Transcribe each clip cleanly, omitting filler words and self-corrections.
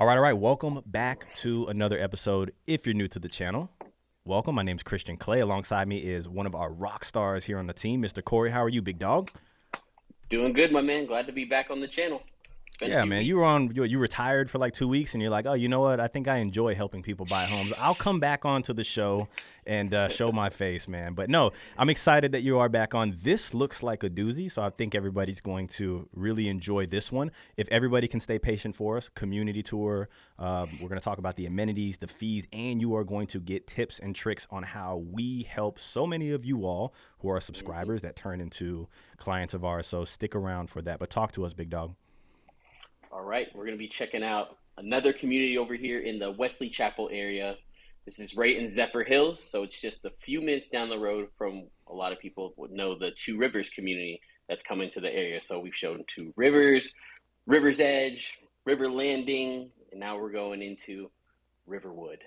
All right. Welcome back to another episode. If you're new to the channel, welcome. My name's Christian Clay. Alongside me is one of our rock stars here on the team, Mr. Corey. How are you, big dog? Doing good, my man. Glad to be back on the channel. It's been a Yeah, few man. You were weeks. on. You retired for like 2 weeks, and you're like, oh, you know what? I think I enjoy helping people buy homes. I'll come back onto the show and show my face, man. But no, I'm excited that you are back on. This looks like a doozy, so I think everybody's going to really enjoy this one. If everybody can stay patient for us, community tour. We're going to talk about the amenities, the fees, and you are going to get tips and tricks on how we help so many of you all who are hmm subscribers that turn into clients of ours. So stick around for that. But talk to us, big dog. All right, we're going to be checking out another community over here in the Wesley Chapel area. This is right in Zephyrhills, so it's just a few minutes down the road from a lot of people would know the Two Rivers community that's coming to the area. So we've shown Two Rivers, River's Edge, River Landing, and now we're going into Riverwood,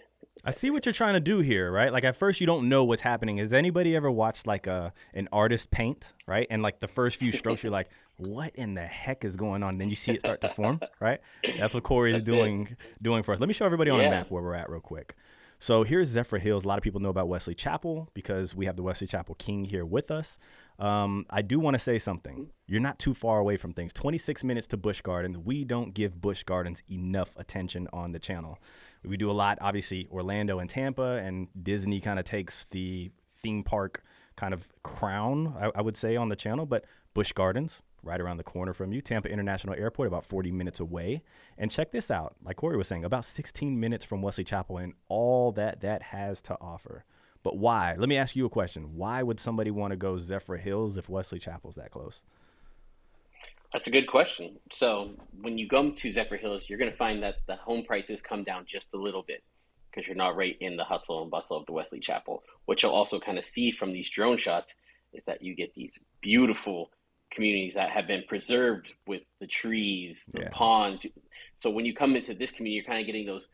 I see what Zephyrhills. you're trying to do here, right? Like at first you don't know what's happening. Has anybody ever watched like an artist paint, right? And like the first few strokes, you're like, what in the heck is going on? Then you see it start to form, right? That's what Corey is That's it. doing for us. Let me show everybody on a Yeah. map where we're at real quick. So here's Zephyrhills. A lot of people know about Wesley Chapel because we have the Wesley Chapel King here with us. I do want to say something. You're not too far away from things. 26 minutes to Busch Gardens. We don't give Busch Gardens enough attention on the channel. We do a lot, obviously, Orlando and Tampa, and Disney kind of takes the theme park kind of crown, I would say, on the channel. But Busch Gardens, right around the corner from you, Tampa International Airport, about 40 minutes away. And check this out, like Corey was saying, about 16 minutes from Wesley Chapel and all that that has to offer. But why? Let me ask you a question. Why would somebody want to go Zephyrhills if Wesley Chapel's that close? That's a good question. So when you come to Zephyrhills, you're going to find that the home prices come down just a little bit because you're not right in the hustle and bustle of the Wesley Chapel. What you'll also kind of see from these drone shots is that you get these beautiful communities that have been preserved with the trees, the Yeah. ponds. So when you come into this community, you're kind of getting those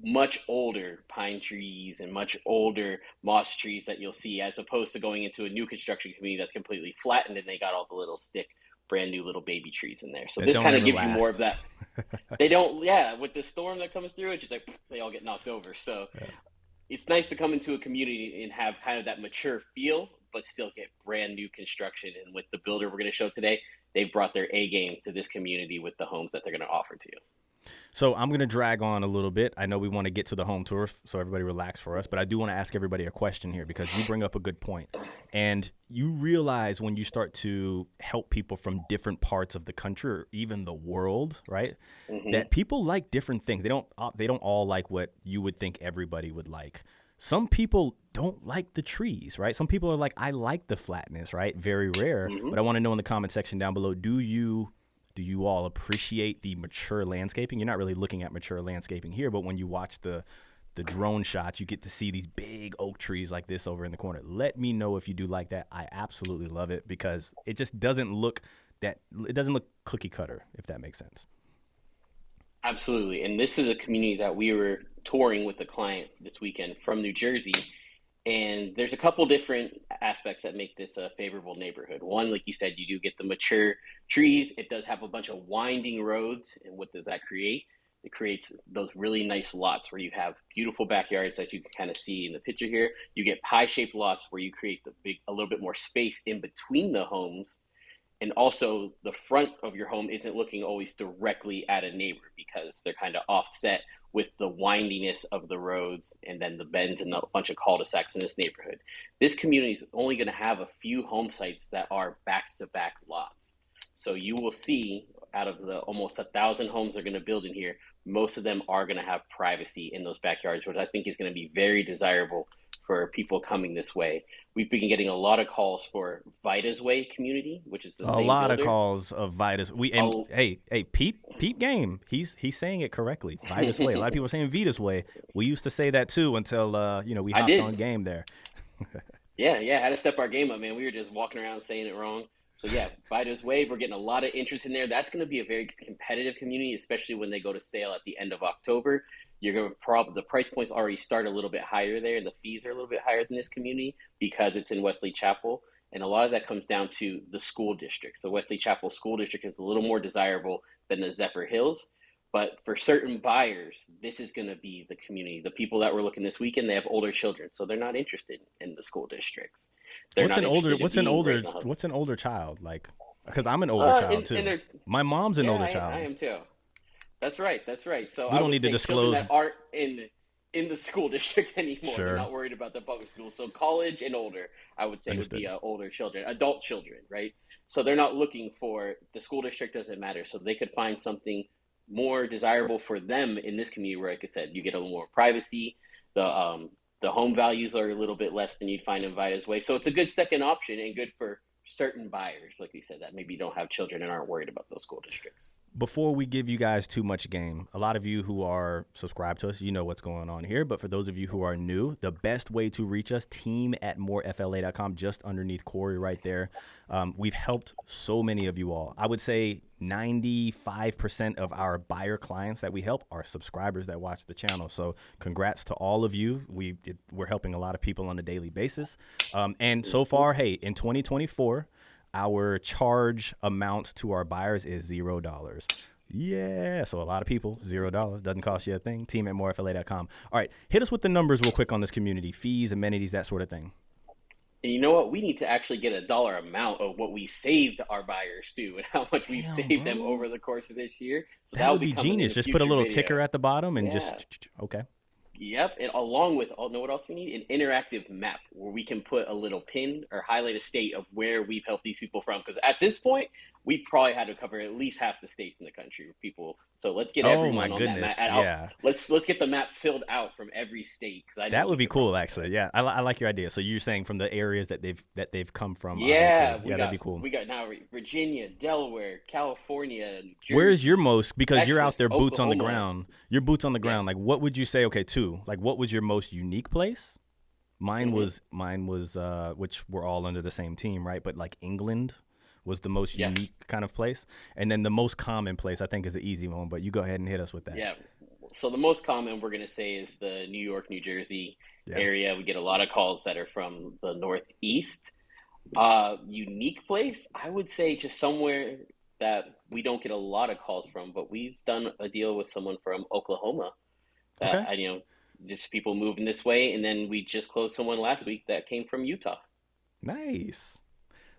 much older pine trees and much older moss trees that you'll see as opposed to going into a new construction community that's completely flattened and they got all the little stick brand new little baby trees in there. So That this don't kind of ever gives you more of last. that. They don't, yeah, with the storm that comes through, it's just like they all get knocked over. So Yeah. it's nice to come into a community and have kind of that mature feel, but still get brand new construction. And with the builder we're going to show today, they've brought their A game to this community with the homes that they're going to offer to you. So I'm going to drag on a little bit. I know we want to get to the home tour, so everybody relax for us, but I do want to ask everybody a question here because you bring up a good point. And you realize when you start to help people from different parts of the country or even the world, right? Mm-hmm. That people like different things. They don't all like what you would think everybody would like. Some people don't like the trees, right? Some people are like, I like the flatness, right? Very rare. Mm-hmm. But I want to know in the comment section down below, do you all appreciate the mature landscaping? You're not really looking at mature landscaping here, but when you watch the drone shots, you get to see these big oak trees like this over in the corner. Let me know if you do like that. I absolutely love it because it just doesn't look cookie cutter, if that makes sense. Absolutely. And this is a community that we were touring with a client this weekend from New Jersey. And there's a couple different aspects that make this a favorable neighborhood. One, like you said, you do get the mature trees. It does have a bunch of winding roads. And what does that create? It creates those really nice lots where you have beautiful backyards that you can kind of see in the picture here. You get pie shaped lots where you create a little bit more space in between the homes, and also the front of your home isn't looking always directly at a neighbor because they're kind of offset with the windiness of the roads and then the bends and a bunch of cul-de-sacs in this neighborhood. This community is only going to have a few home sites that are back-to-back lots. So you will see out of the almost 1,000 homes they're going to build in here, most of them are going to have privacy in those backyards, which I think is going to be very desirable for people coming this way. We've been getting a lot of calls for Vida's Way community, which is the A same lot of builder. calls of Vitus. We and Oh, hey, peep game. He's saying it correctly. Vitus way. A lot of people are saying Vitus way. We used to say that too until we I hopped on did. game there. Yeah, yeah, had to step our game up, man. We were just walking around saying it wrong. So yeah, Vida's Way, we're getting a lot of interest in there. That's going to be a very competitive community, especially when they go to sale at the end of October. You're going to probably the price points already start a little bit higher there, and the fees are a little bit higher than this community because it's in Wesley Chapel, and a lot of that comes down to the school district. So Wesley Chapel School District is a little more desirable than the Zephyr Hills. But for certain buyers, this is going to be the community. The people that were looking this weekend, they have older children, so they're not interested in the school districts. They're What's not an older interested in what's an being right older in the hub. what's an older child like? Because I'm an older child And too. they're My mom's an yeah, older I child. am too. That's right. That's right. So We I don't would need to say children disclose. that aren't in the school district anymore. They're Sure, not worried about the public school. So college and older, I would say would be understood. older children, adult children, right? So they're not looking for the school district doesn't matter. So they could find something more desirable for them in this community where, like I said, you get a little more privacy. The home values are a little bit less than you'd find in Vida's Way. So it's a good second option and good for certain buyers, like you said, that maybe don't have children and aren't worried about those school districts. Before we give you guys too much game, a lot of you who are subscribed to us, you know what's going on here. But for those of you who are new, the best way to reach us, team@morefla.com, just underneath Corey right there. We've helped so many of you all. I would say 95% of our buyer clients that we help are subscribers that watch the channel. So congrats to all of you. We're helping a lot of people on a daily basis. And so far, hey, in 2024, our charge amount to our buyers is $0. Yeah, so a lot of people, $0 doesn't cost you a thing. Team@morefla.com. All right, hit us with the numbers real quick on this community, fees, amenities, that sort of thing. And you know what? We need to actually get a dollar amount of what we saved our buyers too, and how much we've Damn, saved them bro, over the course of this year. So that that will would be be coming in genius. a Just put a future little video. ticker at the bottom and Yeah. just okay. Yep, and along with, know what else we need? An interactive map where we can put a little pin or highlight a state of where we've helped these people from. Because at this point, we probably had to cover at least half the states in the country with people. So let's get Oh my everyone on that map. goodness, yeah. Let's get the map filled out from every state because I know That would we be could cool, probably do actually. it. Yeah, I like your idea. So you're saying from the areas that they've come from, obviously. Yeah, Yeah, that'd be cool. we got now Virginia, Delaware, California, New Where's your Jersey, most, because you're out Texas, there boots on the Oklahoma. ground. You're boots on the Yeah. ground. Like, what would you say? Okay, two. Like, what was your most unique place? hmm Mine was which we're all under the same team, right? But like England was the most Yeah. unique kind of place, and then the most common place I think is the easy one. But you go ahead and hit us with that. Yeah. So the most common we're going to say is the New York, New Jersey Yeah. area. We get a lot of calls that are from the Northeast. Unique place, I would say just somewhere that we don't get a lot of calls from, but we've done a deal with someone from Oklahoma that Okay. just people moving this way, and then we just closed someone last week that came from Utah. Nice.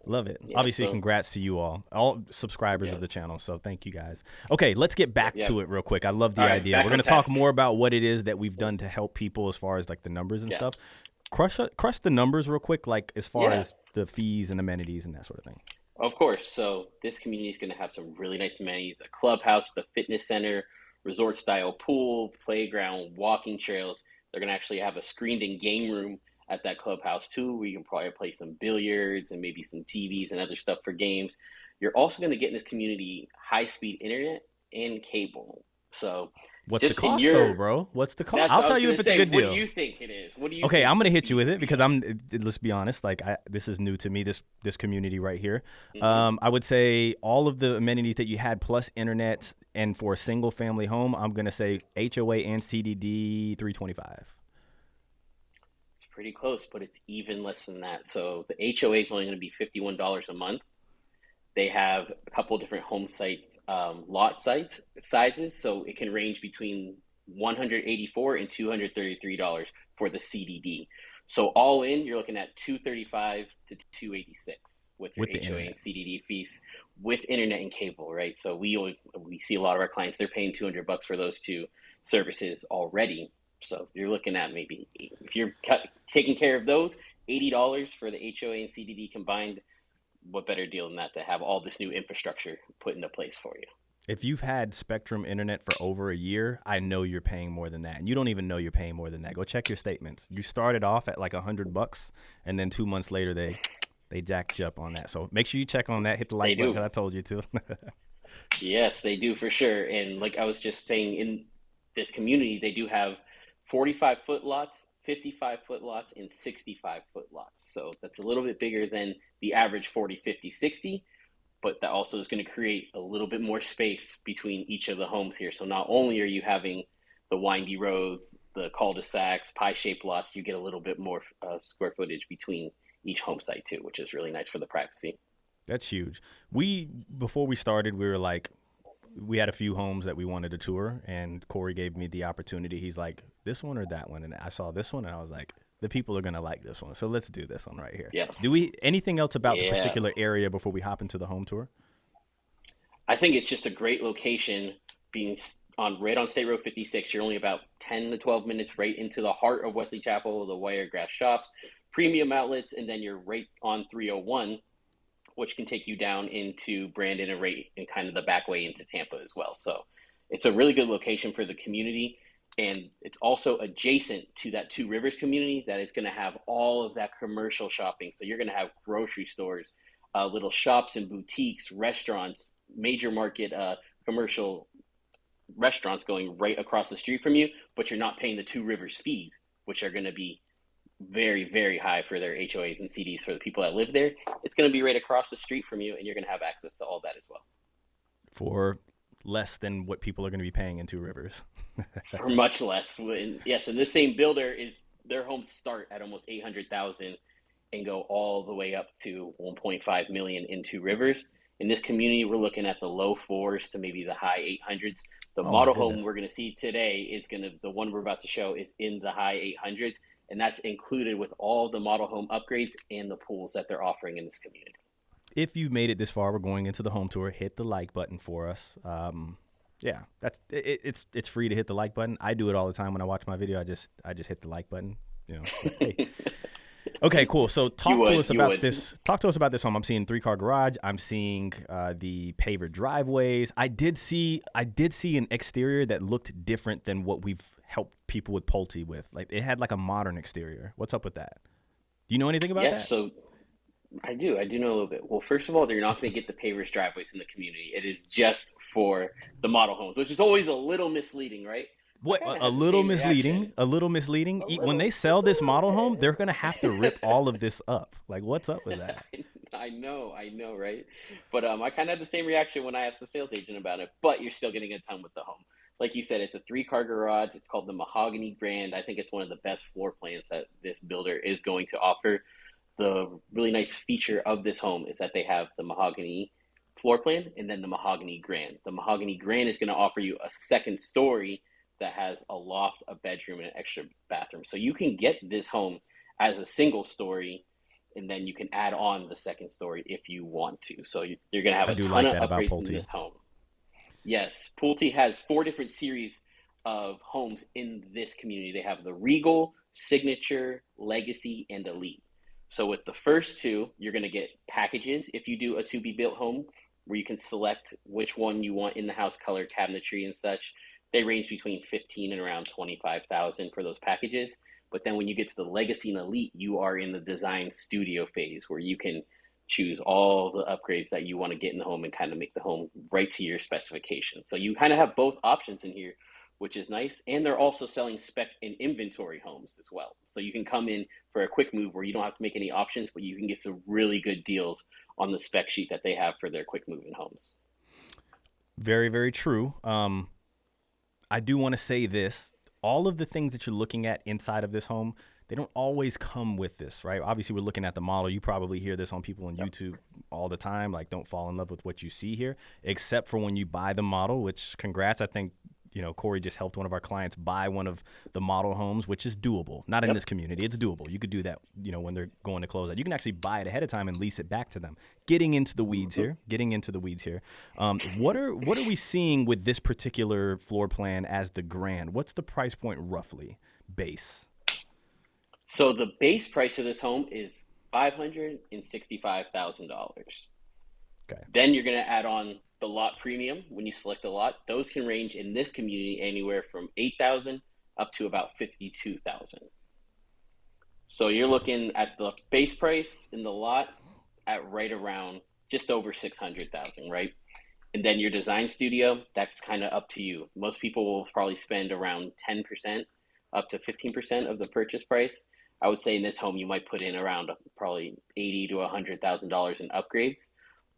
Love it. Yeah. Obviously, So congrats to you all subscribers of yes. the channel. So thank you guys. Okay, let's get back Yeah. to it real quick. I love the All right. idea. We're Back on gonna talk task. more about what it is that we've done to help people as far as like the numbers and Yeah. stuff. Crush the numbers real quick, like as far Yeah. as the fees and amenities and that sort of thing. Of course. So this community is going to have some really nice amenities: a clubhouse, the fitness center, resort style pool, playground, walking trails. They're going to actually have a screened-in game room at that clubhouse too, where you can probably play some billiards and maybe some TVs and other stuff for games. You're also going to get in this community high-speed internet and cable. So What's the just in cost though, your bro? What's the cost? that's I'll what I tell was you going if to it's a say. good What do deal. you think it is? What do you Okay, think I'm gonna the hit you fees with would it be? because let's be honest. Like, this is new to me. This community right here. hmm I would say all of the amenities that you had plus internet, and for a single family home, I'm gonna say HOA and CDD 325. It's pretty close, but it's even less than that. So the HOA is only going to be $51 a month. They have a couple of different home sites, lot sites sizes, so it can range between 184 and $233 for the CDD. So all in, you're looking at 235 to 286 with your With the HOA internet. and CDD fees with internet and cable, right? So we see a lot of our clients, they're paying $200 for those two services already. So you're looking at maybe if you're taking care of those, $80 for the HOA and CDD combined. What better deal than that to have all this new infrastructure put into place for you? If you've had Spectrum internet for over a year, I know you're paying more than that, and you don't even know you're paying more than that. Go check your statements. You started off at like $100, and then 2 months later they jacked you up on that. So make sure you check on that. Hit the They like button do. because I told you to. Yes, they do for sure. And like I was just saying, in this community, they do have 45-foot lots, 55-foot lots, and 65-foot lots. So that's a little bit bigger than the average 40, 50, 60. But that also is going to create a little bit more space between each of the homes here. So not only are you having the windy roads, the cul-de-sacs, pie-shaped lots, you get a little bit more square footage between each home site too, which is really nice for the privacy. That's huge. Before we started, we were like, we had a few homes that we wanted to tour, and Corey gave me the opportunity. He's like, this one or that one? And I saw this one, and I was like, the people are going to like this one. So let's do this one right here. Do Yes. we, anything else about the Yeah. particular area before we hop into the home tour? I think it's just a great location being on right on State Road 56. You're only about 10 to 12 minutes right into the heart of Wesley Chapel, the Wiregrass Shops, premium outlets, and then you're right on 301, which can take you down into Brandon and right and kind of the back way into Tampa as well. So it's a really good location for the community. And it's also adjacent to that Two Rivers community that is going to have all of that commercial shopping. So you're going to have grocery stores, little shops and boutiques, restaurants, major market commercial restaurants going right across the street from you, but you're not paying the Two Rivers fees, which are going to be very, very high for their HOAs and CDs for the people that live there. It's going to be right across the street from you, and you're going to have access to all that as well. For less than what people are going to be paying in Two Rivers. For much less. Yes, and this same builder is their homes start at almost 800,000 and go all the way up to 1.5 million in Two Rivers. In this community, we're looking at the low fours to maybe the high 800s. The Oh my model home goodness. we're going to see today is the one we're about to show is in the high 800s, and that's included with all the model home upgrades and the pools that they're offering in this community. If you made it this far, we're going into the home tour. Hit the like button for us. Yeah, that's it's free to hit the like button. I do it all the time when I watch my video. I just hit the like button. You know. But, hey. Okay, cool. So talk to us about this. Talk to us about this home. I'm seeing 3-car garage. I'm seeing the paver driveways. I did see an exterior that looked different than what we've helped people with Pulte with. Like it had like a modern exterior. What's up with that? Do you know anything about that? So I do know a little bit. Well, first of all, they're not going to get the pavers driveways in the community. It is just for the model homes, which is always a little misleading, right? I What kind of a had the little same misleading. reaction. A little misleading. A When they little, sell just a this little model home, they're gonna have to rip bit. all of this up. Like, what's up with that? I know, right? But I kind of had the same reaction when I asked the sales agent about it. But you're still getting a ton with the home. Like you said, it's a 3-car garage. It's called the Mahogany Grand. I think it's one of the best floor plans that this builder is going to offer. The really nice feature of this home is that they have the Mahogany floor plan and then the Mahogany Grand. The Mahogany Grand is going to offer you a second story that has a loft, a bedroom, and an extra bathroom. So you can get this home as a single story, and then you can add on the second story if you want to. So you're going to have I a do ton like of that about upgrades in Pulte. this home. Yes, Pulte has 4 different series of homes in this community. They have the Regal, Signature, Legacy, and Elite. So with the first two, you're going to get packages if you do a to be built home where you can select which one you want in the house, color, cabinetry, and such. They range between 15 and around 25,000 for those packages. But then when you get to the Legacy and Elite, you are in the design studio phase where you can choose all the upgrades that you want to get in the home and kind of make the home right to your specifications. So you kind of have both options in here, which is nice. And they're also selling spec and inventory homes as well. So you can come in for a quick move where you don't have to make any options, but you can get some really good deals on the spec sheet that they have for their quick move in homes. Very, very true. I do want to say this. All of the things that you're looking at inside of this home, they don't always come with this, right? Obviously, we're looking at the model. You probably hear this on people on YouTube all the time, like don't fall in love with what you see here, except for when you buy the model, which congrats. I think, Corey just helped one of our clients buy one of the model homes, which is doable. Not in this community. It's doable. You could do that, when they're going to close out. You can actually buy it ahead of time and lease it back to them. Getting into the weeds here. What are we seeing with this particular floor plan as the grand? What's the price point roughly base? So the base price of this home is $565,000. Okay. Then you're going to add on the lot premium when you select a lot. Those can range in this community anywhere from 8,000 up to about 52,000. So you're looking at the base price in the lot at right around just over 600,000, right? And then your design studio, that's kind of up to you. Most people will probably spend around 10% up to 15% of the purchase price. I would say in this home, you might put in around probably $80,000 to $100,000 in upgrades.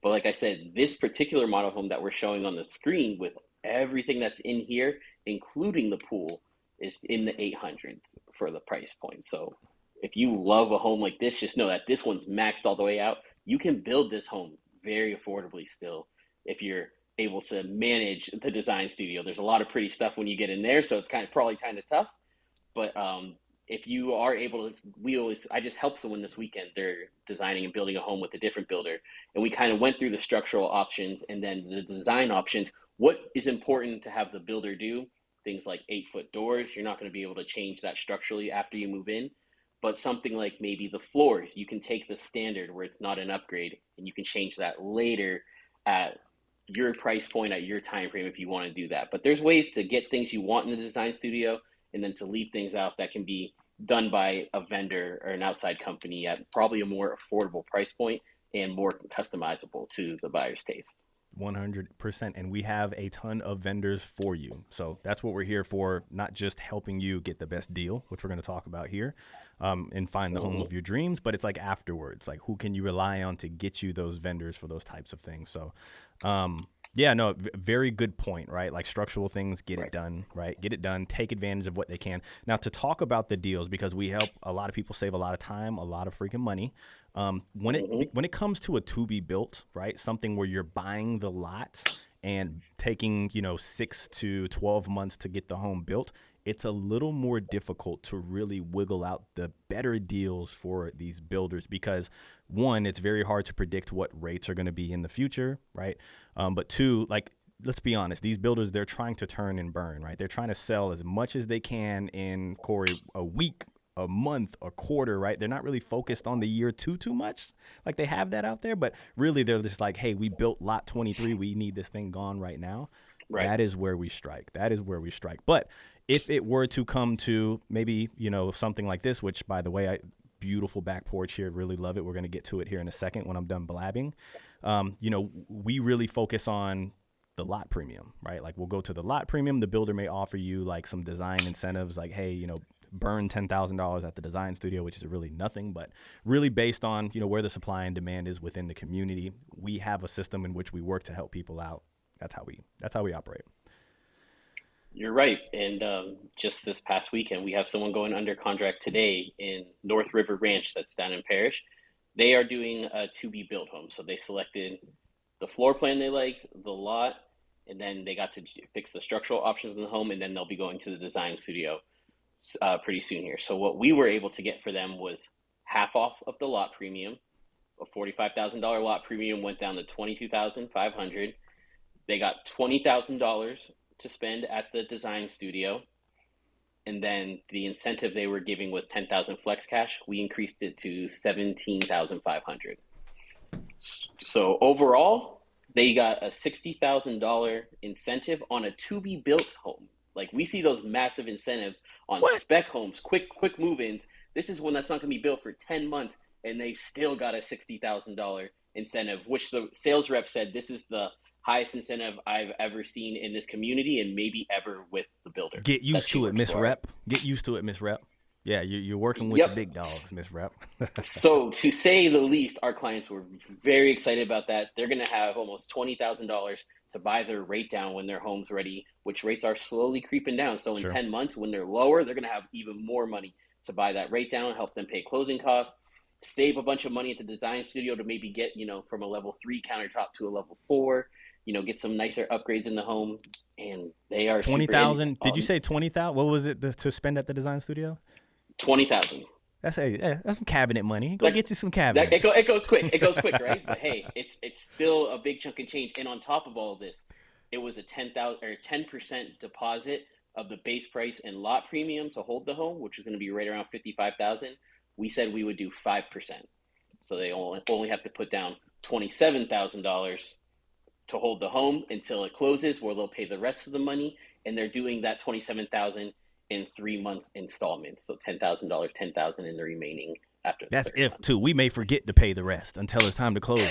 But like I said, this particular model home that we're showing on the screen with everything that's in here, including the pool, is in the 800s for the price point. So if you love a home like this, just know that this one's maxed all the way out. You can build this home very affordably still if you're able to manage the design studio. There's a lot of pretty stuff when you get in there, so it's probably kind of tough. But if you are able to, I just helped someone this weekend. They're designing and building a home with a different builder, and we kind of went through the structural options and then the design options. What is important to have the builder do? Things like 8-foot doors. You're not going to be able to change that structurally after you move in. But something like maybe the floors, you can take the standard where it's not an upgrade, and you can change that later at your price point, at your time frame, if you want to do that. But there's ways to get things you want in the design studio and then to leave things out that can be done by a vendor or an outside company at probably a more affordable price point and more customizable to the buyer's taste. 100%. And we have a ton of vendors for you. So that's what we're here for, not just helping you get the best deal, which we're going to talk about here, and find the home of your dreams, but it's like afterwards, like who can you rely on to get you those vendors for those types of things. So, yeah, no, very good point, right? Like structural things, get it done, right? Get it done, take advantage of what they can. Now, to talk about the deals, because we help a lot of people save a lot of time, a lot of freaking money. When it comes to a to be built, right? Something where you're buying the lot and taking, 6 to 12 months to get the home built, it's a little more difficult to really wiggle out the better deals for these builders because, one, it's very hard to predict what rates are going to be in the future, right? But two, like, let's be honest, these builders, they're trying to turn and burn, right? They're trying to sell as much as they can in, Corey, a week, a month, a quarter, right? They're not really focused on the year too much. Like they have that out there, but really they're just like, hey, we built lot 23. We need this thing gone right now. Right. That is where we strike. But if it were to come to maybe, something like this, which by the way, beautiful back porch here. Really love it. We're going to get to it here in a second when I'm done blabbing. We really focus on the lot premium, right? Like we'll go to the lot premium. The builder may offer you like some design incentives like, hey, burn $10,000 at the design studio, which is really nothing, but really based on, where the supply and demand is within the community. We have a system in which we work to help people out. That's how we operate. You're right. And just this past weekend, we have someone going under contract today in North River Ranch that's down in Parrish. They are doing a to-be-built home. So they selected the floor plan they liked, the lot, and then they got to fix the structural options in the home, and then they'll be going to the design studio pretty soon here. So what we were able to get for them was half off of the lot premium. A $45,000 lot premium went down to $22,500. They got $20,000 to spend at the design studio, and then the incentive they were giving was $10,000 flex cash. We increased it to $17,500. So overall, they got a $60,000 incentive on a to-be-built home. Like we see those massive incentives on spec homes, quick move-ins. This is one that's not going to be built for 10 months, and they still got a $60,000 incentive, which the sales rep said this is the highest incentive I've ever seen in this community and maybe ever with the builder. Get used to it, Miss Rep. Get used to it, Miss Rep. Yeah, you're working with the big dogs, Miss Rep. So to say the least, our clients were very excited about that. They're going to have almost $20,000 to buy their rate down when their home's ready, which rates are slowly creeping down. So in 10 months, when they're lower, they're going to have even more money to buy that rate down, help them pay closing costs, save a bunch of money at the design studio to maybe get, from a level 3 countertop to a level 4. Get some nicer upgrades in the home, and they are 20,000. Did you say 20,000? What was it to spend at the design studio? 20,000. That's some cabinet money. Get you some cabinet. It goes quick. It goes quick, right? But hey, it's still a big chunk of change. And on top of all of this, it was a 10% deposit of the base price and lot premium to hold the home, which is going to be right around $55,000. We said we would do 5%, so they only have to put down $27,000 to hold the home until it closes, where they'll pay the rest of the money, and they're doing that $27,000 in 3-month installments. So $10,000, $10,000 in the remaining after. That's if month. Too. We may forget to pay the rest until it's time to close.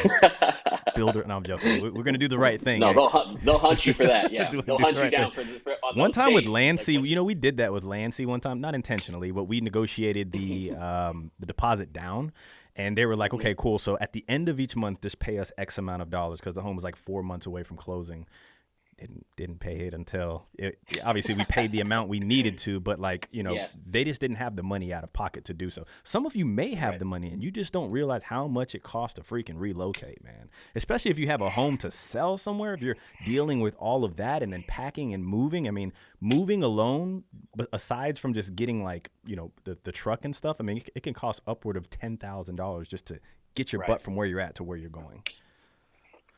Builder, no, I'm joking. We're going to do the right thing. No, they'll hunt you for that. Yeah, they'll hunt you down for one time days. With Lancy. We did that with Lancy one time, not intentionally, but we negotiated the deposit down. And they were like, okay, cool. So at the end of each month, just pay us X amount of dollars because the home was like 4 months away from closing. didn't pay it until obviously we paid the amount we needed to, but like, Yeah, they just didn't have the money out of pocket to do so. Some of you may have right. the money and you just don't realize how much it costs to freaking relocate, man. Especially if you have a home to sell somewhere, if you're dealing with all of that and then packing and moving. I mean, moving alone, but aside from just getting like, the truck and stuff, I mean, it can cost upward of $10,000 just to get your Right. butt from where you're at to where you're going.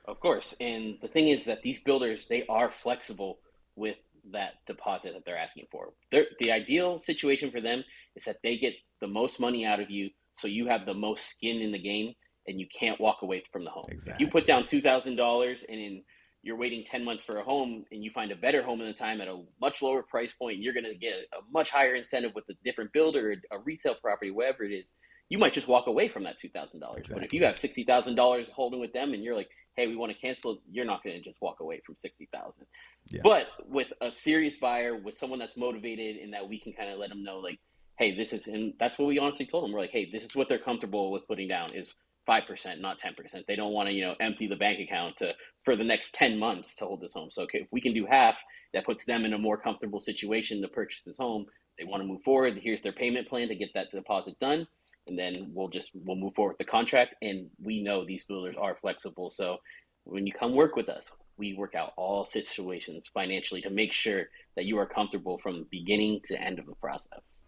Of course. And the thing is that these builders, they are flexible with that deposit that they're asking for. The ideal situation for them is that they get the most money out of you so you have the most skin in the game and you can't walk away from the home. If you put Exactly. down $2,000 and you're waiting 10 months for a home and you find a better home in the time at a much lower price point, you're going to get a much higher incentive with a different builder, a resale property, whatever it is. You might just walk away from that $2,000. But if you Exactly. have $60,000 holding with them and you're like, hey, we want to cancel it, you're not going to just walk away from 60,000. Yeah. But with a serious buyer, with someone that's motivated and that we can kind of let them know, like, hey, this is, and that's what we honestly told them. We're like, hey, this is what they're comfortable with putting down is 5%, not 10%. They don't want to, empty the bank account for the next 10 months to hold this home. So, okay, if we can do half, that puts them in a more comfortable situation to purchase this home. They want to move forward. Here's their payment plan to get that deposit done, and then we'll move forward with the contract. And we know these builders are flexible, so when you come work with us, we work out all situations financially to make sure that you are comfortable from beginning to end of the process.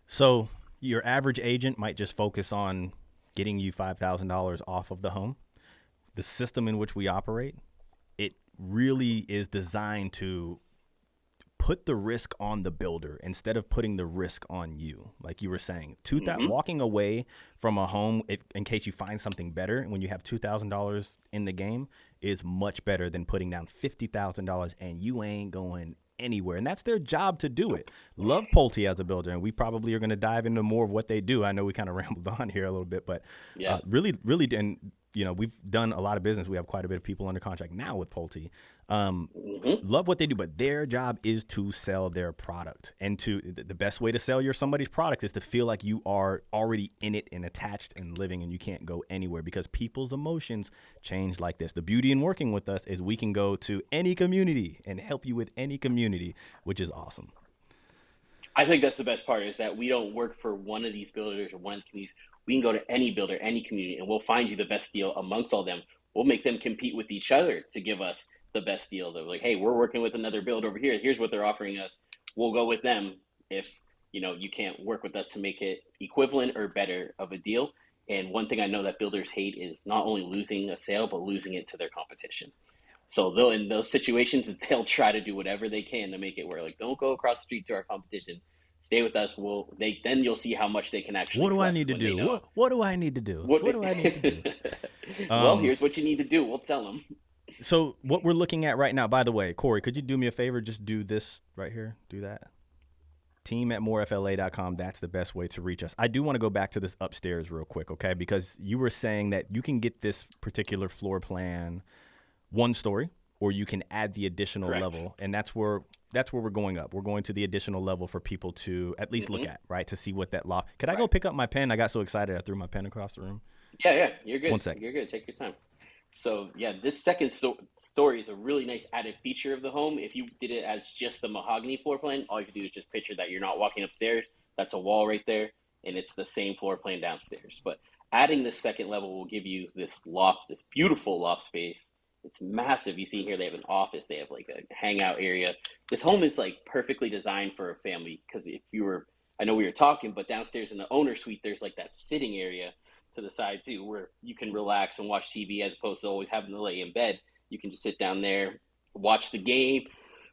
So your average agent might just focus on getting you $5,000 off of the home. The system in which we operate, it really is designed to put the risk on the builder instead of putting the risk on you. Like you were saying, Mm-hmm. walking away from a home in case you find something better when you have $2,000 in the game is much better than putting down $50,000 and you ain't going anywhere. And that's their job to do it. Love Pulte as a builder, and we probably are going to dive into more of what they do. I know we kind of rambled on here a little bit, but Yeah. really, really, and we've done a lot of business. We have quite a bit of people under contract now with Pulte. Mm-hmm. Love what they do, but their job is to sell their product. And the best way to sell somebody's product is to feel like you are already in it and attached and living, and you can't go anywhere because people's emotions change like this. The beauty in working with us is we can go to any community and help you with any community, which is awesome. I think that's the best part is that we don't work for one of these builders or one of the communities. We can go to any builder, any community, and we'll find you the best deal amongst all them. We'll make them compete with each other to give us the best deal. They're like, hey, we're working with another builder over here. Here's what they're offering us. We'll go with them if you can't work with us to make it equivalent or better of a deal. And one thing I know that builders hate is not only losing a sale, but losing it to their competition. So they'll in those situations they'll try to do whatever they can to make it work. Like, don't go across the street to our competition. Stay with us. Then you'll see how much they can What actually do I flex need to when they do? know What do I need to do? what. What do I need to do? Well, Um, here's what you need to do. We'll tell them. so what we're looking at right now, by the way, Corey, could you do me a favor? Just do this right here. Do that. Team@morefla.com. That's the best way to reach us. I do want to go back to this upstairs real quick, okay? Because you were saying that you can get this particular floor plan one story, or you can add the additional Correct. level, and that's where we're going up. We're going to the additional level for people to at least look Mm-hmm. at, right? To see what that loft. Could I go Right. pick up my pen? I got so excited I threw my pen across the room. Yeah, yeah. You're One good. sec. You're good. Take your time. So yeah, this second story is a really nice added feature of the home. If you did it as just the mahogany floor plan, all you have to do is just picture that you're not walking upstairs. That's a wall right there, and it's the same floor plan downstairs. But adding this second level will give you this loft, this beautiful loft space. It's massive. You see here they have an office. They have like a hangout area. This home is like perfectly designed for a family because if you were, I know we were talking, but downstairs in the owner suite, there's like that sitting area to the side too, where you can relax and watch TV as opposed to always having to lay in bed. You can just sit down there, watch the game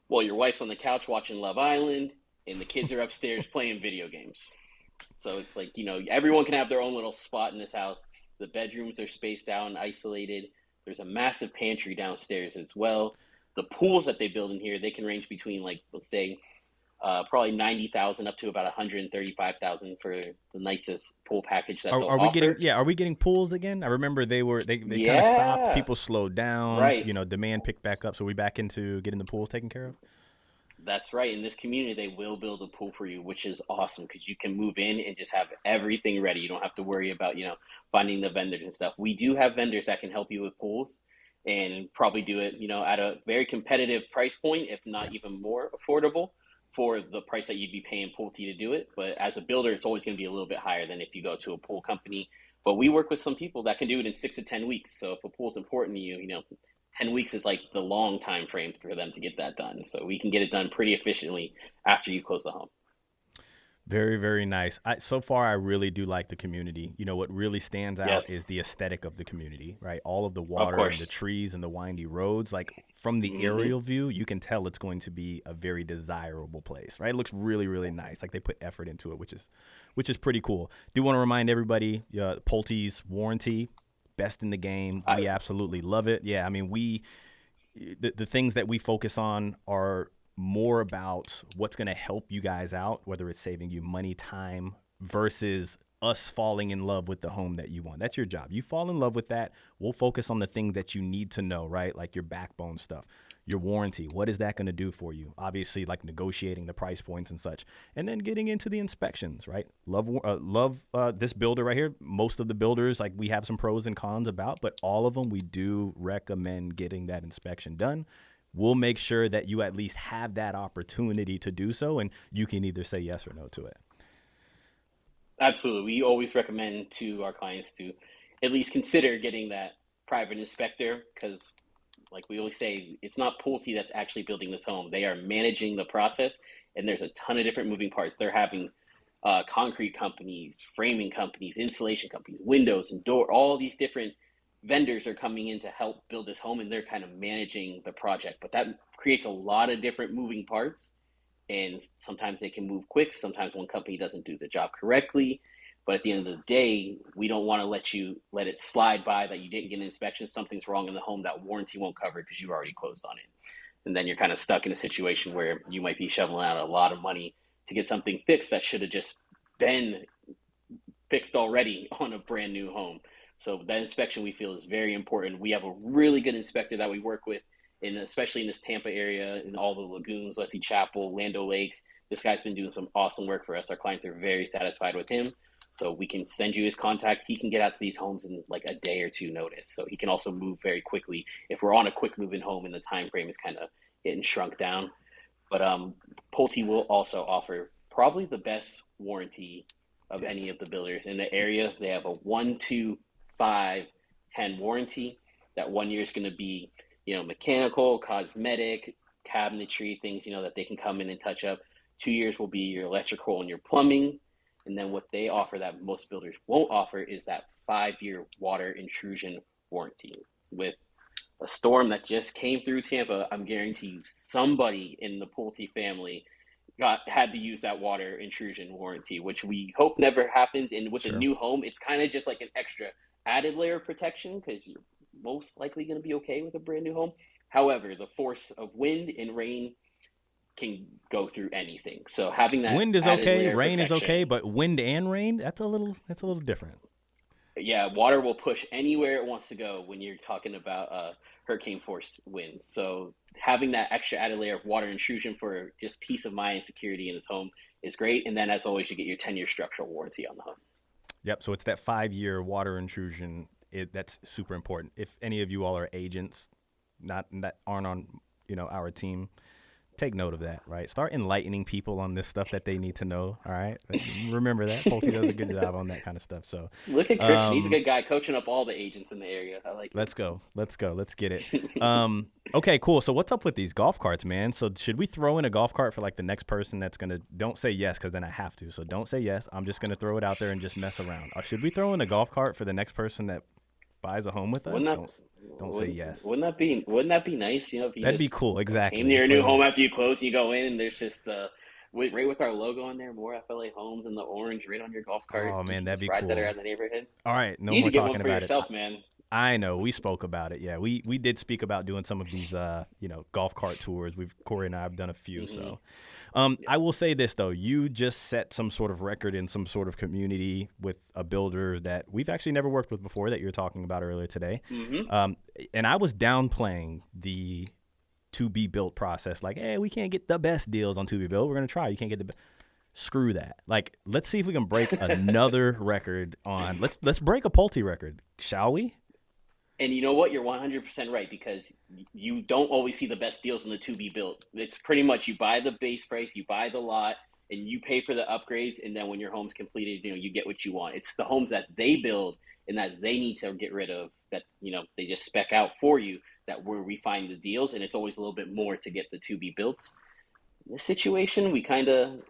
while your wife's on the couch watching Love Island and the kids are upstairs playing video games. So it's like, everyone can have their own little spot in this house. The bedrooms are spaced out and isolated. There's a massive pantry downstairs as well. The pools that they build in here, they can range between like, let's say, probably 90,000 up to about 135,000 for the nicest pool package that they'll Are we getting offer. are we getting pools again? I remember they kind of stopped. Yeah, People slowed down. right. Demand picked back up. So we back into getting the pools taken care of. That's right. In this community, they will build a pool for you, which is awesome because you can move in and just have everything ready. You don't have to worry about, finding the vendors and stuff. We do have vendors that can help you with pools. and probably do it, at a very competitive price point, if Yeah. not even more affordable for the price that you'd be paying Pulte to do it. But as a builder, it's always going to be a little bit higher than if you go to a pool company. But we work with some people that can do it in 6 to 10 weeks. So if a pool's important to you, 10 weeks is like the long time frame for them to get that done. So we can get it done pretty efficiently after you close the home. Very, very nice. So far, I really do like the community. What really stands out is Yes, the aesthetic of the community, right? All of the of water and the course. trees and the windy roads. Like from the Hmm. aerial view, you can tell it's going to be a very desirable place, right? It looks really, really nice. Like they put effort into it, which is pretty cool. Do want to remind everybody, Pulte's warranty, best in the game. I, We absolutely love it. Yeah, I mean, the things that we focus on are more about what's going to help you guys out, whether it's saving you money, time, versus us falling in love with the home that you want. That's your job. You fall in love with that. We'll focus on the things that you need to know, right? Like your backbone stuff, your warranty. What is that going to do for you? Obviously, like negotiating the price points and such, and then getting into the inspections, right? Love this builder right here. Most of the builders, like we have some pros and cons about, but all of them, we do recommend getting that inspection done. We'll make sure that you at least have that opportunity to do so, and you can either say yes or no to it. Absolutely. We always recommend to our clients to at least consider getting that private inspector because, like we always say, it's not Pulte that's actually building this home. They are managing the process, and there's a ton of different moving parts. They're having concrete companies, framing companies, insulation companies, windows and door. All these different vendors are coming in to help build this home, and they're kind of managing the project. But that creates a lot of different moving parts, and sometimes they can move quick. Sometimes one company doesn't do the job correctly. But at the end of the day, we don't want to let it slide by that you didn't get an inspection. Something's wrong in the home that warranty won't cover because you already closed on it. And then you're kind of stuck in a situation where you might be shoveling out a lot of money to get something fixed that should have just been fixed already on a brand new home. So that inspection we feel is very important. We have a really good inspector that we work with, especially in this Tampa area, in all the lagoons, Wesley Chapel, Lando Lakes. This guy's been doing some awesome work for us. Our clients are very satisfied with him. So we can send you his contact. He can get out to these homes in like a day or two notice. So he can also move very quickly if we're on a quick move in home and the time frame is kind of getting shrunk down. But Pulte will also offer probably the best warranty of any Yes. of the builders in the area. They have a 1, 2, 5, 10 warranty. That 1 year is going to be, mechanical, cosmetic, cabinetry, things, that they can come in and touch up. 2 years will be your electrical and your plumbing. And then what they offer that most builders won't offer is that 5 year water intrusion warranty. With a storm that just came through Tampa, I'm guaranteeing you somebody in the Pulte family had to use that water intrusion warranty, which we hope never happens. And with a Sure. new home, it's kind of just like an extra added layer of protection because you're most likely going to be okay with a brand new home. However, the force of wind and rain can go through anything. So having that Wind is added okay, layer of rain is okay, protection, but wind and rain, that's a little different. yeah, water will push anywhere it wants to go when you're talking about hurricane force winds. So having that extra added layer of water intrusion for just peace of mind and security in its home is great. And then, as always, you get your 10-year structural warranty on the home. Yep. So it's that 5 year water intrusion. That's super important. If any of you all are agents, not that aren't on, our team, take note of that. Right. Start enlightening people on this stuff that they need to know. All right. Remember that Pulte does a good job on that kind of stuff. So, Look at Christian; he's a um, good guy, coaching up all the agents in the area. I like let's go. Let's go. Let's get it. Okay, cool. So what's up with these golf carts, man? So should we throw in a golf cart for like the next person that's gonna? Don't say yes, because then I have to. So don't say yes. I'm just gonna throw it out there and just mess around. Or should we throw in a golf cart for the next person that buys a home with Wouldn't us? that Don't say yes. wouldn't that be nice? If you That'd be just cool. came to Exactly. your new For home after you close, and you go in, and there's just right with our logo on there, more FLA homes in the orange, right on your golf cart. oh You man, can that'd just be ride that cool. around the neighborhood. All right, You no need more to get one talking for about it. yourself, man. I know we spoke about it. Yeah, we did speak about doing some of these golf cart tours. Corey and I have done a few. Hmm. So Yeah. I will say this though, you just set some sort of record in some sort of community with a builder that we've actually never worked with before that you were talking about earlier today. Hmm. Um, and I was downplaying the to be built process. Like, hey, we can't get the best deals on to be built. We're gonna try. You can't get the screw that. Like, let's see if we can break another record on. Let's break a Pulte record, shall we? And you know what? You're 100% right, because you don't always see the best deals in the to be built. It's pretty much you buy the base price, you buy the lot, and you pay for the upgrades. And then when your home's completed, you get what you want. It's the homes that they build and that they need to get rid of, that, they just spec out for you, that where we find the deals. And it's always a little bit more to get the to be built. In this situation, we kind of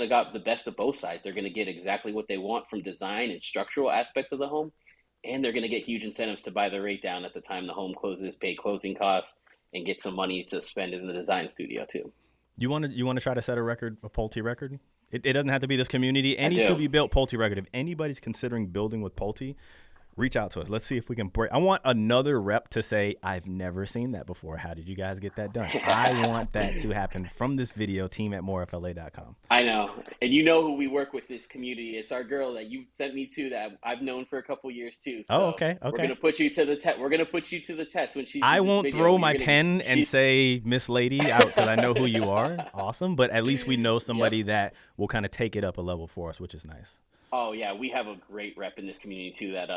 got the best of both sides. They're going to get exactly what they want from design and structural aspects of the home, and they're going to get huge incentives to buy the rate down at the time the home closes, pay closing costs, and get some money to spend in the design studio too. You want to try to set a record, a Pulte record? It doesn't have to be this community. I Any to do. be built Pulte record. If anybody's considering building with Pulte, reach out to us. Let's see if we can break. I want another rep to say, I've never seen that before. How did you guys get that done? I want that to happen from this video, team@morefla.com. I know, and you know who we work with this community. It's our girl that you sent me to, that I've known for a couple years too. Oh, So okay. we're gonna put you to the test. We're gonna put you to the test when she I sees this won't video. throw my pen and say Miss Lady out because I know who you are. Awesome. But at least we know somebody Yep. that will kind of take it up a level for us, which is nice. Oh yeah, we have a great rep in this community too. That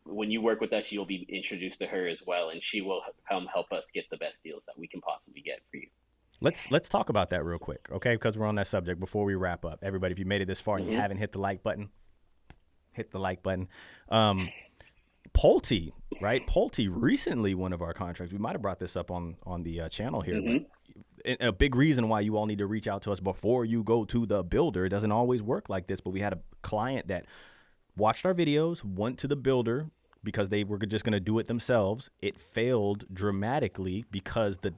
when you work with us, you'll be introduced to her as well, and she will come help us get the best deals that we can possibly get for you. Let's talk about that real quick, okay? Because we're on that subject before we wrap up. Everybody, if you made it this far and you haven't hit the like button, hit the like button. Pulte, right? Pulte recently, one of our contracts, we might have brought this up on the channel here, but a big reason why you all need to reach out to us before you go to the builder. It doesn't always work like this, but we had a client that watched our videos, went to the builder because they were just going to do it themselves. It failed dramatically because the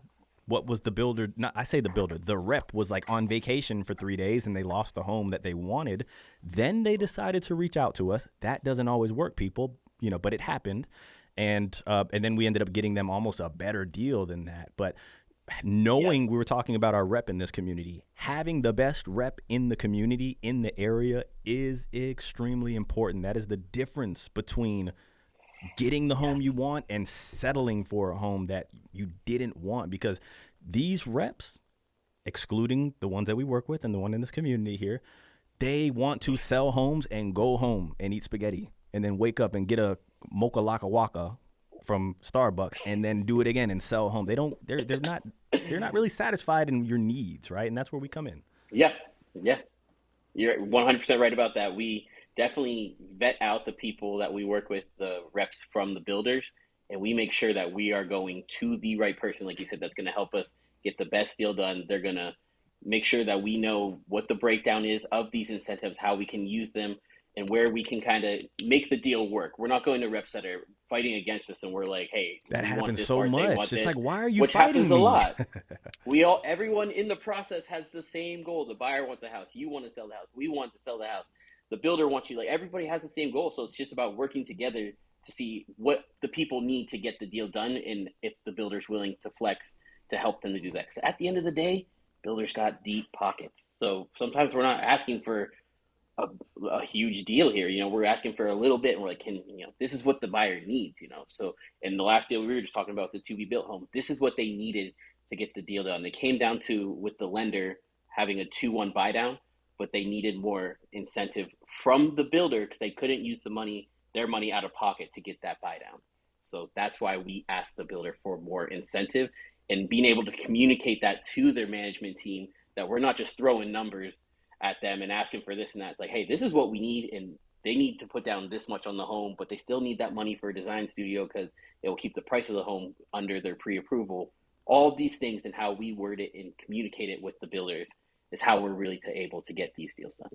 rep was like on vacation for 3 days and they lost the home that they wanted. Then they decided to reach out to us. That doesn't always work, people, but it happened. And then we ended up getting them almost a better deal than that. But knowing we were talking about our rep in this community, having the best rep in the community, in the area, is extremely important. That is the difference between getting the home you want and settling for a home that you didn't want, because these reps, excluding the ones that we work with and the one in this community here, they want to sell homes and go home and eat spaghetti and then wake up and get a mocha laka waka from Starbucks and then do it again and sell home. They're not really satisfied in your needs, right? And that's where we come in. Yeah, yeah, you're 100% right about that. We definitely vet out the people that we work with, the reps from the builders, and we make sure that we are going to the right person, like you said, that's going to help us get the best deal done. They're going to make sure that we know what the breakdown is of these incentives, how we can use them, and where we can kind of make the deal work. We're not going to reps that are fighting against us and we're like, hey, that we want happens this so part, they much. want It's this, like, why are you which fighting happens me? a lot. Everyone in the process has the same goal. The buyer wants a house. You want to sell the house. We want to sell the house. The builder wants you. Like, everybody has the same goal. So it's just about working together to see what the people need to get the deal done, and if the builder's willing to flex to help them to do that. Because at the end of the day, builders got deep pockets. So sometimes we're not asking for a huge deal here. We're asking for a little bit, and we're like, this is what the buyer needs. So in the last deal, we were just talking about the to be built home. This is what they needed to get the deal done. They came down to, with the lender, having a 2-1 buy down, but they needed more incentive from the builder because they couldn't use their money out of pocket to get that buy down. So that's why we asked the builder for more incentive, and being able to communicate that to their management team, that we're not just throwing numbers at them and asking for this and that. It's like, hey, this is what we need, and they need to put down this much on the home, but they still need that money for a design studio because it will keep the price of the home under their pre-approval. All of these things, and how we word it and communicate it with the builders, is how we're really able to get these deals done.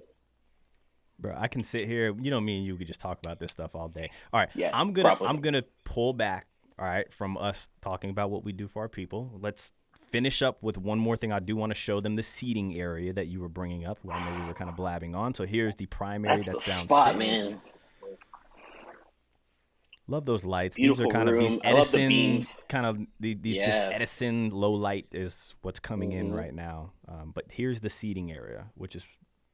Bro, I can sit here, me and you could just talk about this stuff all day. All right, Yeah, I'm gonna pull back, all right, from us talking about what we do for our people. Let's finish up with one more thing. I do want to show them the seating area that you were bringing up. I know we were kind of blabbing on. So here's the primary that's downstairs. Spot, man. Love those lights. Beautiful these are kind room. of these I love the Edison beams. kind of this Edison low light is what's coming in right now. But here's the seating area, which is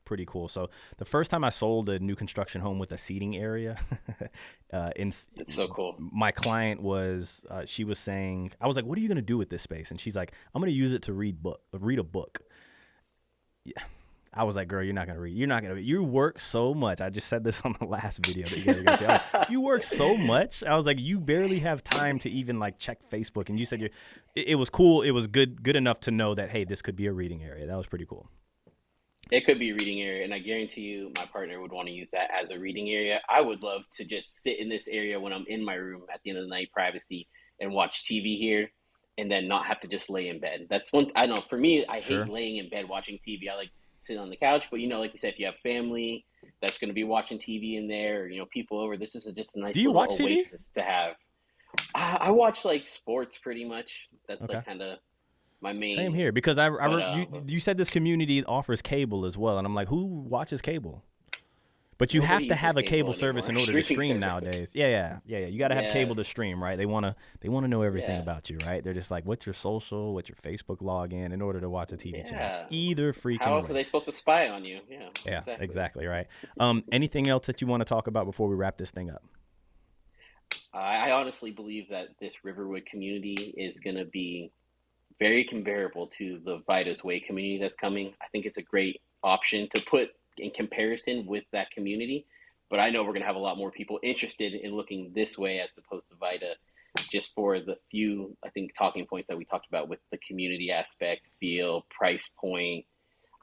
pretty cool. So the first time I sold a new construction home with a seating area, it's so cool. My client was, she was saying, I was like, what are you going to do with this space? And she's like, I'm going to use it to read a book. Yeah. I was like, girl, you're not going to read. You're not going to. You work so much. I just said this on the last video that you guys are going to see. Like, you work so much. I was like, you barely have time to even like check Facebook. And you said it was cool. It was good enough to know that, hey, this could be a reading area. That was pretty cool. It could be a reading area, and I guarantee you my partner would want to use that as a reading area. I would love to just sit in this area when I'm in my room at the end of the night, privacy, and watch TV here, and then not have to just lay in bed. That's one, I don't know, for me, I Sure. hate laying in bed watching TV. I like sitting on the couch, but like you said, if you have family that's going to be watching TV in there, or, people over, this is just a Do nice you little watch TV? oasis to have. I watch like sports pretty much. That's Okay. like kind of my Same main, here because but you said this community offers cable as well, and I'm like, who watches cable? But you have nobody to uses have a cable anymore. service in order to stream Streaming nowadays. Yeah. You got to have cable to Yes. stream, right? They want to know everything Yeah. about you, right? They're just like, what's your social, what's your Facebook login in order to watch a TV channel. Yeah. Either How freaking else are way. they supposed to spy on you? Yeah. Yeah, exactly right. Anything else that you want to talk about before we wrap this thing up? I honestly believe that this Riverwood community is going to be very comparable to the Vida's Way community that's coming. I think it's a great option to put in comparison with that community. But I know we're going to have a lot more people interested in looking this way as opposed to Vida, just for the few, I think, talking points that we talked about with the community aspect, feel, price point.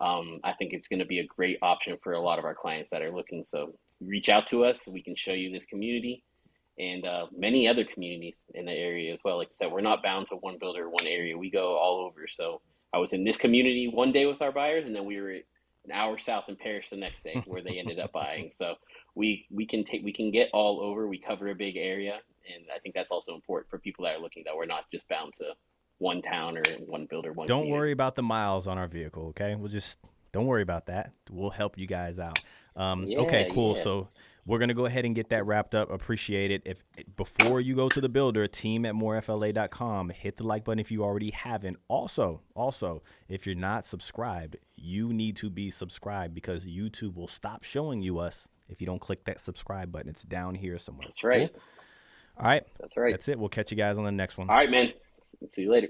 I think it's going to be a great option for a lot of our clients that are looking. So reach out to us. We can show you this community and many other communities in the area as well. Like I said, we're not bound to one builder or one area. We go all over. So I was in this community one day with our buyers, and then we were an hour south in Paris the next day where they ended up buying. So we can get all over. We cover a big area, and I think that's also important for people that are looking, that we're not just bound to one town or one builder, one Don't community. worry about the miles on our vehicle, okay? Don't worry about that. We'll help you guys out. Okay, cool. Yeah. So we're gonna go ahead and get that wrapped up. Appreciate it. If before you go to the builder, team@morefla.com, hit the like button if you already haven't. Also, if you're not subscribed, you need to be subscribed because YouTube will stop showing you us if you don't click that subscribe button. It's down here somewhere. That's right. Cool? All right. That's right. That's it. We'll catch you guys on the next one. All right, man. See you later.